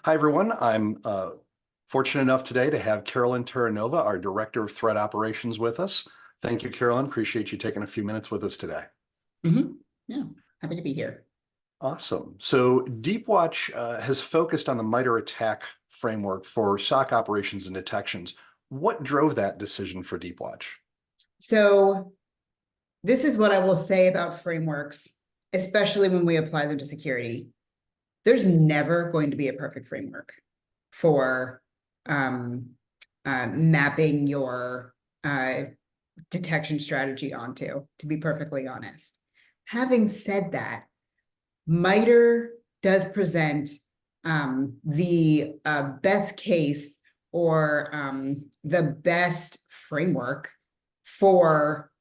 Hi, everyone. I'm fortunate enough today to have Carolyn Terranova, our Director of Threat Operations, with us. Thank you, Carolyn. Appreciate you taking a few minutes with us today. Yeah, happy to be here. Awesome. So Deepwatch has focused on the MITRE ATT&CK framework for SOC operations and detections. What drove that decision for Deepwatch? So this is what I will say about frameworks, especially when we apply them to security. There's never going to be a perfect framework for mapping your detection strategy onto, to be perfectly honest. Having said that, MITRE does present the best case or the best framework for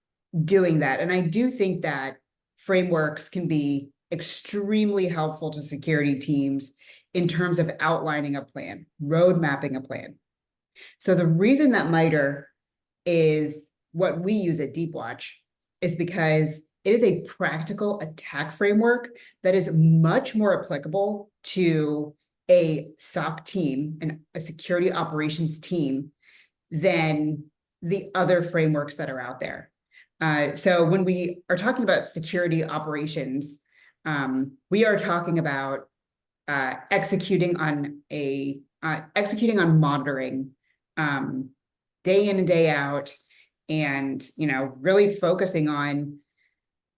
doing that. And I do think that frameworks can be extremely helpful to security teams in terms of outlining a plan, road mapping a plan. So the reason that MITRE is what we use at Deepwatch is because it is a practical attack framework that is much more applicable to a SOC team and a security operations team than the other frameworks that are out there. So when we are talking about security operations, we are talking about executing on monitoring day in and day out, and really focusing on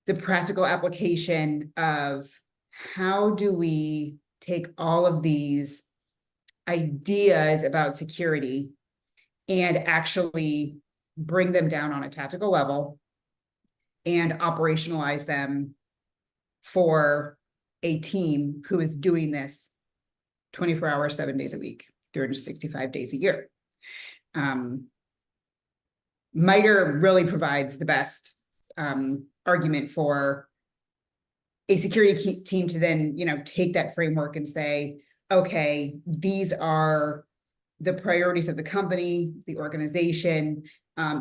the practical application of how do we take all of these ideas about security and actually bring them down on a tactical level and operationalize them for a team who is doing this 24 hours, 7 days a week, 365 days a year. MITRE really provides the best argument for a security team to then, take that framework and say, okay, these are the priorities of the company, the organization,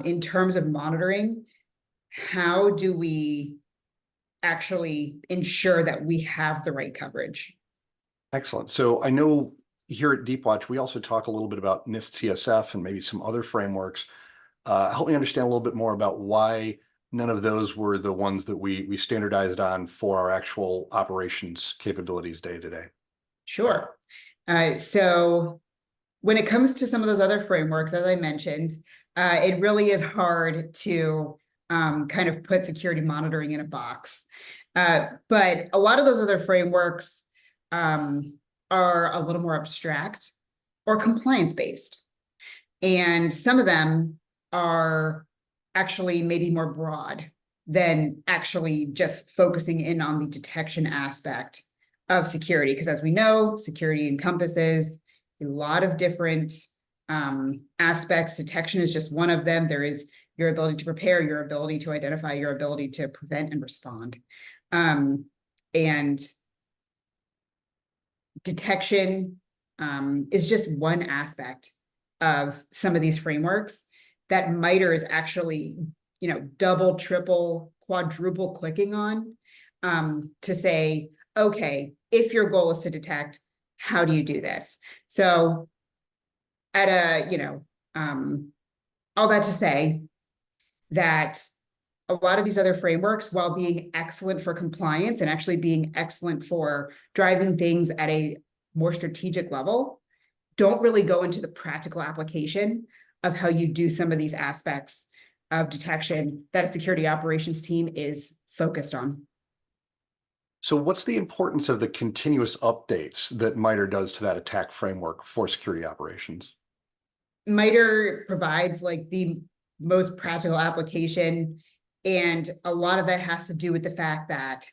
in terms of monitoring. How do we actually ensure that we have the right coverage? Excellent. So I know here at Deepwatch, we also talk a little bit about NIST CSF and maybe some other frameworks. Help me understand a little bit more about why none of those were the ones that we standardized on for our actual operations capabilities day to day. Sure. So when it comes to some of those other frameworks, as I mentioned, it really is hard to kind of put security monitoring in a box. But a lot of those other frameworks are a little more abstract or compliance-based. And some of them are actually maybe more broad than actually just focusing in on the detection aspect of security. Because as we know, security encompasses a lot of different aspects. Detection is just one of them. There is your ability to prepare, your ability to identify, your ability to prevent and respond. And detection is just one aspect of some of these frameworks that MITRE is actually, double, triple, quadruple clicking on to say, okay, if your goal is to detect, how do you do this? So at all that to say that a lot of these other frameworks, while being excellent for compliance and actually being excellent for driving things at a more strategic level, don't really go into the practical application of how you do some of these aspects of detection that a security operations team is focused on. So what's the importance of the continuous updates that MITRE does to that attack framework for security operations? MITRE provides like the most practical application, and a lot of that has to do with the fact that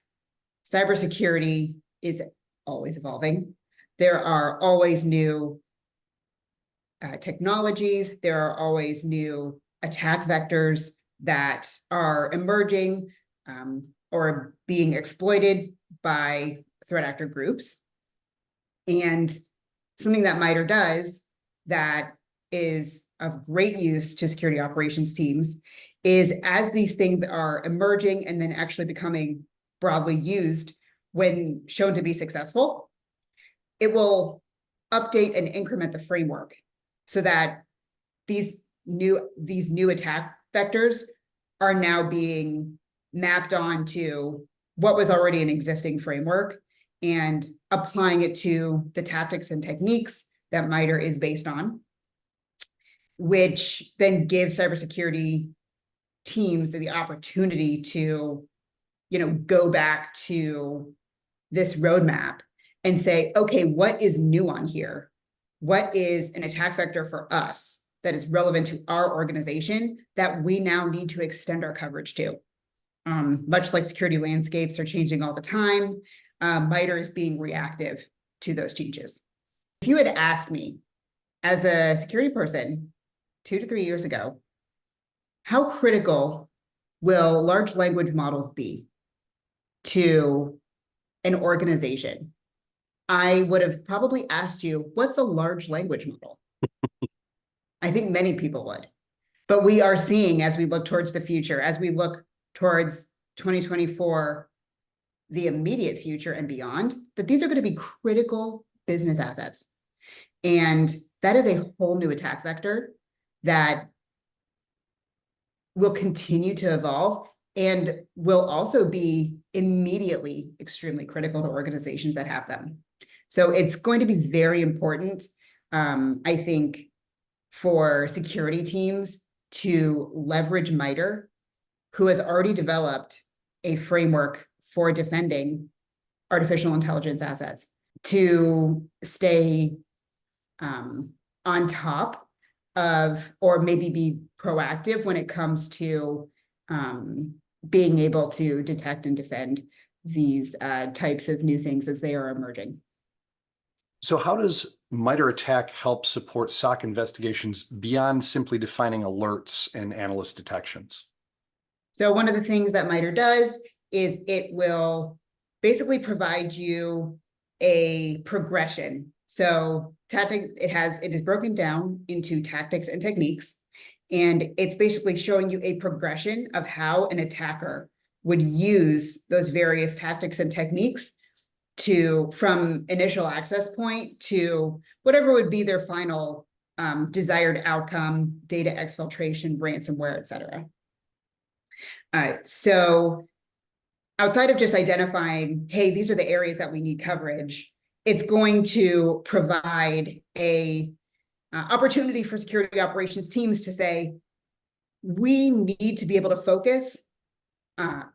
cybersecurity is always evolving. There are always new technologies. There are always new attack vectors that are emerging or being exploited by threat actor groups. And something that MITRE does that is of great use to security operations teams is, as these things are emerging and then actually becoming broadly used, when shown to be successful, it will update and increment the framework so that these new attack vectors are now being mapped onto what was already an existing framework and applying it to the tactics and techniques that MITRE is based on, which then gives cybersecurity teams the opportunity to, go back to this roadmap and say, okay, what is new on here? What is an attack vector for us that is relevant to our organization that we now need to extend our coverage to? Much like security landscapes are changing all the time, MITRE is being reactive to those changes. If you had asked me as a security person 2 to 3 years ago, how critical will large language models be to an organization? I would have probably asked you, what's a large language model? I think many people would. But we are seeing, as we look towards the future, as we look towards 2024, the immediate future and beyond, that these are going to be critical business assets. And that is a whole new attack vector that will continue to evolve and will also be immediately extremely critical to organizations that have them. So it's going to be very important, I think, for security teams to leverage MITRE, who has already developed a framework for defending artificial intelligence assets, to stay on top of, or maybe be proactive when it comes to being able to detect and defend these types of new things as they are emerging. So how does MITRE ATT&CK help support SOC investigations beyond simply defining alerts and analyst detections? So one of the things that MITRE does is it will basically provide you a progression. So it is broken down into tactics and techniques, and it's basically showing you a progression of how an attacker would use those various tactics and techniques from initial access point to whatever would be their final desired outcome, data exfiltration, ransomware, et cetera. So outside of just identifying, hey, these are the areas that we need coverage, it's going to provide a opportunity for security operations teams to say, we need to be able to focus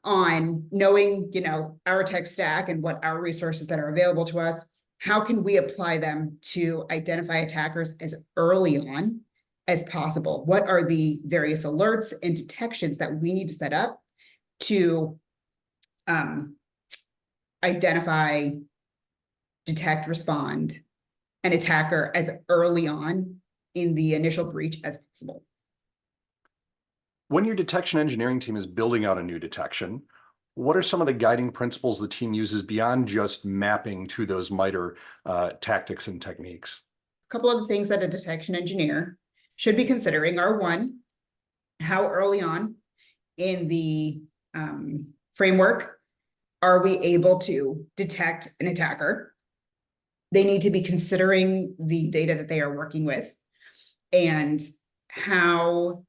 on knowing, our tech stack and what our resources that are available to us. How can we apply them to identify attackers as early on as possible? What are the various alerts and detections that we need to set up to identify, detect, respond an attacker as early on in the initial breach as possible? When your detection engineering team is building out a new detection, what are some of the guiding principles the team uses beyond just mapping to those MITRE tactics and techniques? A couple of the things that a detection engineer should be considering are, one, how early on in the framework are we able to detect an attacker? They need to be considering the data that they are working with and how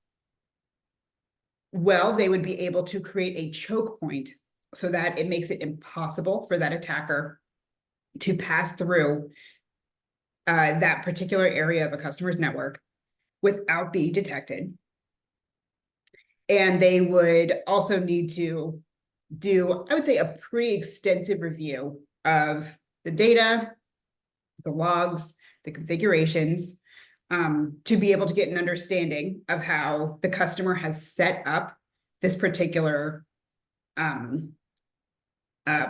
well they would be able to create a choke point so that it makes it impossible for that attacker to pass through that particular area of a customer's network without being detected. And they would also need to do, I would say, a pretty extensive review of the data, the logs, the configurations, to be able to get an understanding of how the customer has set up this particular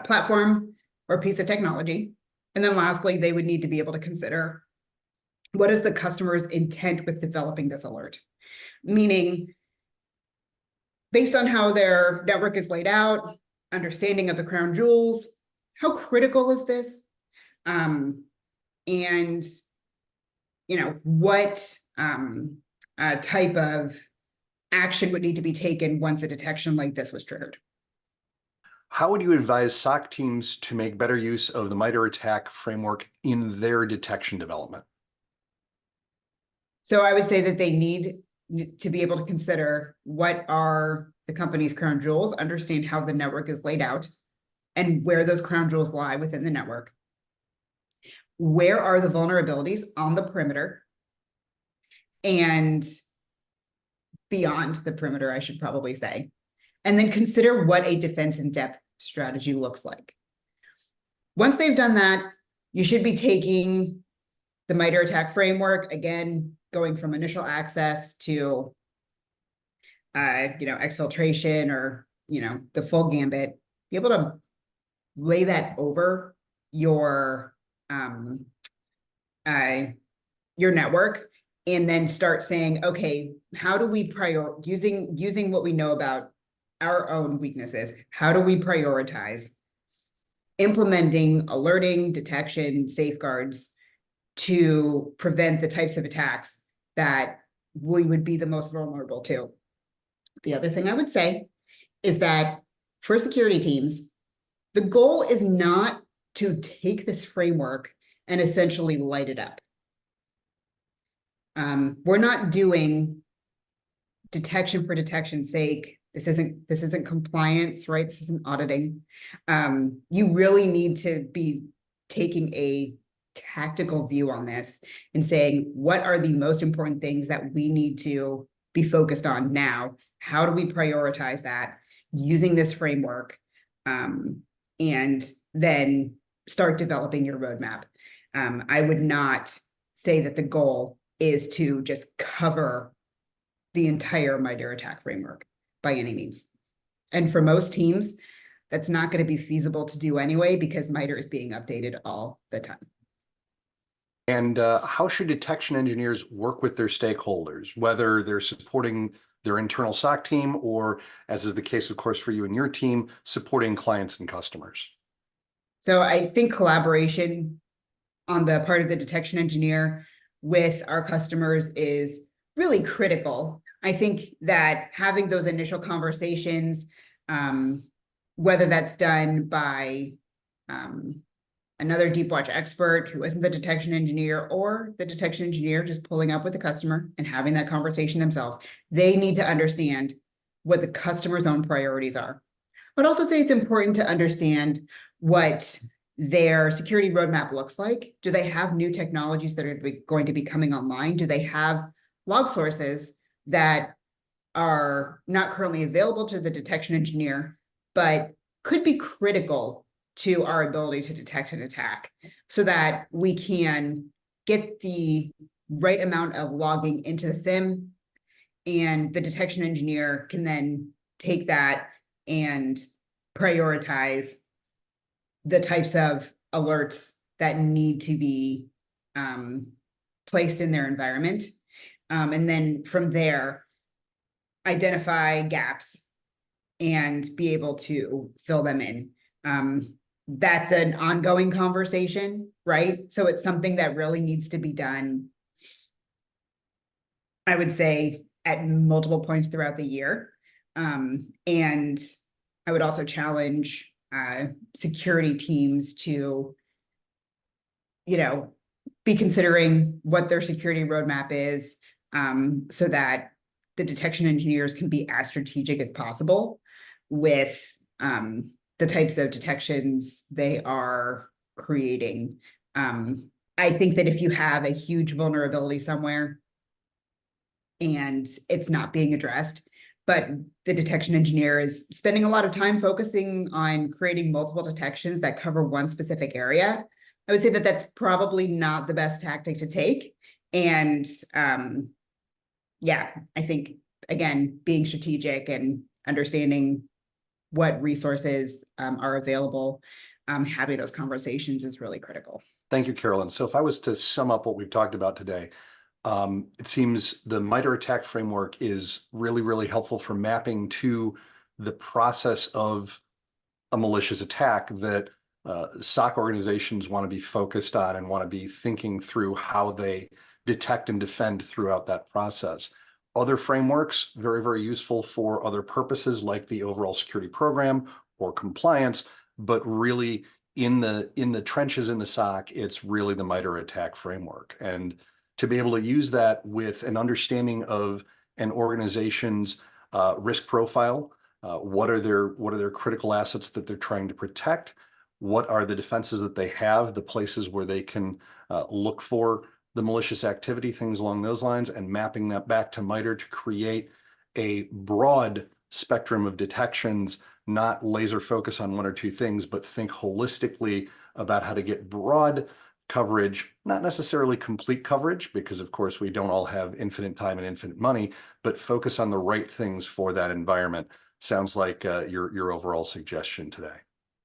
platform or piece of technology. And then lastly, they would need to be able to consider, what is the customer's intent with developing this alert? Meaning, based on how their network is laid out, understanding of the crown jewels, how critical is this? And what type of action would need to be taken once a detection like this was triggered? How would you advise SOC teams to make better use of the MITRE ATT&CK framework in their detection development? So I would say that they need to be able to consider what are the company's crown jewels, understand how the network is laid out, and where those crown jewels lie within the network. Where are the vulnerabilities on the perimeter and beyond the perimeter, I should probably say. And then consider what a defense in depth strategy looks like. Once they've done that, you should be taking the MITRE ATT&CK framework, again, going from initial access to exfiltration or the full gambit, be able to lay that over your network, and then start saying, okay, how do we using what we know about our own weaknesses, how do we prioritize implementing alerting, detection, safeguards to prevent the types of attacks that we would be the most vulnerable to? The other thing I would say is that for security teams, the goal is not to take this framework and essentially light it up. We're not doing detection for detection's sake. This isn't compliance, right? This isn't auditing. You really need to be taking a tactical view on this and saying, what are the most important things that we need to be focused on now? How do we prioritize that using this framework? And then start developing your roadmap. I would not say that the goal is to just cover the entire MITRE ATT&CK framework by any means. And for most teams, that's not going to be feasible to do anyway, because MITRE is being updated all the time. And how should detection engineers work with their stakeholders, whether they're supporting their internal SOC team or, as is the case, of course, for you and your team, supporting clients and customers? So I think collaboration on the part of the detection engineer with our customers is really critical. I think that having those initial conversations, whether that's done by another Deepwatch expert who isn't the detection engineer, or the detection engineer just pulling up with the customer and having that conversation themselves, they need to understand what the customer's own priorities are. I'd also say it's important to understand what their security roadmap looks like. Do they have new technologies that are going to be coming online? Do they have log sources that are not currently available to the detection engineer, but could be critical to our ability to detect an attack, so that we can get the right amount of logging into the SIM, and the detection engineer can then take that and prioritize the types of alerts that need to be placed in their environment. And then from there, identify gaps and be able to fill them in. That's an ongoing conversation, right? So it's something that really needs to be done, I would say, at multiple points throughout the year. And I would also challenge security teams to, be considering what their security roadmap is, so that the detection engineers can be as strategic as possible with the types of detections they are creating. I think that if you have a huge vulnerability somewhere and it's not being addressed, but the detection engineer is spending a lot of time focusing on creating multiple detections that cover one specific area, I would say that that's probably not the best tactic to take. And yeah, I think, again, being strategic and understanding what resources are available, having those conversations is really critical. Thank you, Carolyn. So if I was to sum up what we've talked about today, it seems the MITRE ATT&CK framework is really, really helpful for mapping to the process of a malicious attack that SOC organizations want to be focused on and want to be thinking through how they detect and defend throughout that process. Other frameworks, very, very useful for other purposes, like the overall security program or compliance, but really in the trenches in the SOC, it's really the MITRE ATT&CK framework. And to be able to use that with an understanding of an organization's risk profile, what are their critical assets that they're trying to protect? What are the defenses that they have, the places where they can look for the malicious activity, things along those lines, and mapping that back to MITRE to create a broad spectrum of detections, not laser focus on one or two things, but think holistically about how to get broad coverage, not necessarily complete coverage, because of course we don't all have infinite time and infinite money, but focus on the right things for that environment. Sounds like your overall suggestion today.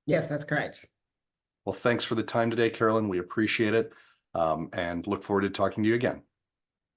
Yes, that's correct. Well, thanks for the time today, Carolyn. We appreciate it, and look forward to talking to you again.